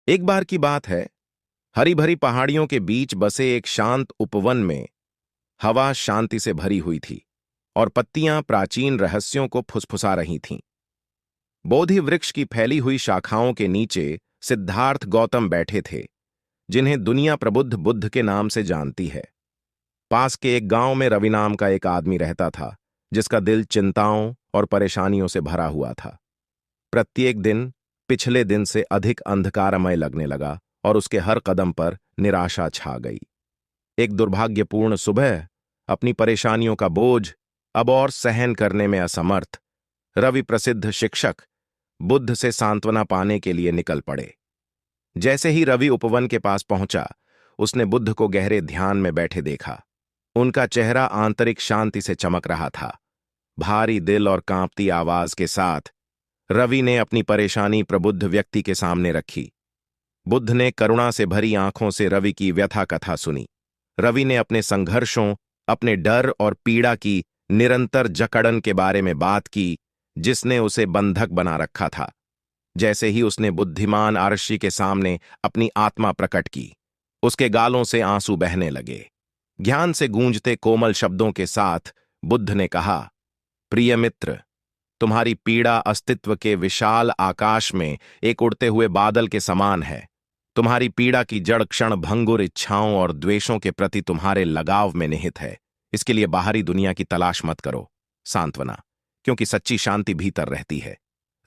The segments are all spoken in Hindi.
एक बार की बात है, हरी भरी पहाड़ियों के बीच बसे एक शांत उपवन में हवा शांति से भरी हुई थी और पत्तियां प्राचीन रहस्यों को फुसफुसा रही थीं। बोधि वृक्ष की फैली हुई शाखाओं के नीचे सिद्धार्थ गौतम बैठे थे, जिन्हें दुनिया प्रबुद्ध बुद्ध के नाम से जानती है। पास के एक गांव में रवि नाम का एक आदमी रहता था, जिसका दिल चिंताओं और परेशानियों से भरा हुआ था। प्रत्येक दिन पिछले दिन से अधिक अंधकारमय लगने लगा और उसके हर कदम पर निराशा छा गई। एक दुर्भाग्यपूर्ण सुबह, अपनी परेशानियों का बोझ अब और सहन करने में असमर्थ, रवि प्रसिद्ध शिक्षक बुद्ध से सांत्वना पाने के लिए निकल पड़े। जैसे ही रवि उपवन के पास पहुंचा, उसने बुद्ध को गहरे ध्यान में बैठे देखा। उनका चेहरा आंतरिक शांति से चमक रहा था। भारी दिल और कांपती आवाज के साथ रवि ने अपनी परेशानी प्रबुद्ध व्यक्ति के सामने रखी। बुद्ध ने करुणा से भरी आंखों से रवि की व्यथा कथा सुनी। रवि ने अपने संघर्षों, अपने डर और पीड़ा की निरंतर जकड़न के बारे में बात की, जिसने उसे बंधक बना रखा था। जैसे ही उसने बुद्धिमान आरशी के सामने अपनी आत्मा प्रकट की, उसके गालों से आंसू बहने लगे। ज्ञान से गूंजते कोमल शब्दों के साथ बुद्ध ने कहा, प्रिय मित्र, तुम्हारी पीड़ा अस्तित्व के विशाल आकाश में एक उड़ते हुए बादल के समान है। तुम्हारी पीड़ा की जड़ क्षण भंगुर इच्छाओं और द्वेषों के प्रति तुम्हारे लगाव में निहित है। इसके लिए बाहरी दुनिया की तलाश मत करो, सांत्वना, क्योंकि सच्ची शांति भीतर रहती है।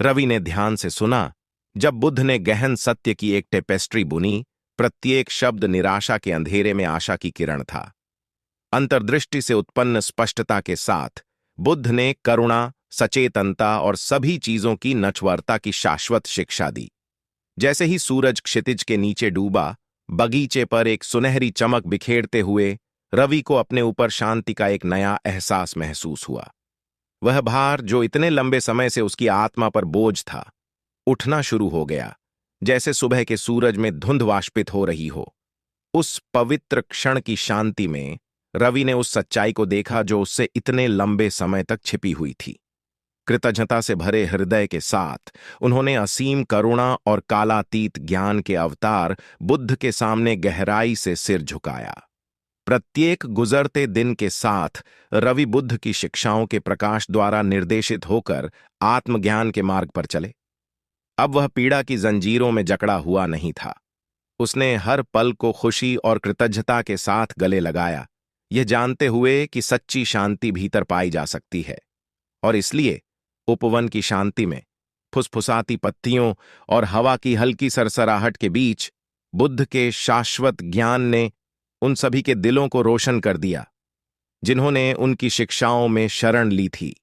रवि ने ध्यान से सुना। जब बुद्ध ने गहन सत्य की एक टेपेस्ट्री बुनी, प्रत्येक शब्द निराशा के अंधेरे में आशा की किरण था। अंतर्दृष्टि से उत्पन्न स्पष्टता के साथ बुद्ध ने करुणा, सचेतनता और सभी चीजों की नश्वरता की शाश्वत शिक्षा दी। जैसे ही सूरज क्षितिज के नीचे डूबा, बगीचे पर एक सुनहरी चमक बिखेरते हुए रवि को अपने ऊपर शांति का एक नया एहसास महसूस हुआ। वह भार जो इतने लंबे समय से उसकी आत्मा पर बोझ था, उठना शुरू हो गया, जैसे सुबह के सूरज में धुंध वाष्पित हो रही हो। उस पवित्र क्षण की शांति में रवि ने उस सच्चाई को देखा जो उससे इतने लंबे समय तक छिपी हुई थी। कृतज्ञता से भरे हृदय के साथ उन्होंने असीम करुणा और कालातीत ज्ञान के अवतार बुद्ध के सामने गहराई से सिर झुकाया। प्रत्येक गुजरते दिन के साथ रवि बुद्ध की शिक्षाओं के प्रकाश द्वारा निर्देशित होकर आत्मज्ञान के मार्ग पर चले। अब वह पीड़ा की जंजीरों में जकड़ा हुआ नहीं था। उसने हर पल को खुशी और कृतज्ञता के साथ गले लगाया, यह जानते हुए कि सच्ची शांति भीतर पाई जा सकती है। और इसलिए उपवन की शांति में, फुसफुसाती पत्तियों और हवा की हल्की सरसराहट के बीच, बुद्ध के शाश्वत ज्ञान ने उन सभी के दिलों को रोशन कर दिया, जिन्होंने उनकी शिक्षाओं में शरण ली थी।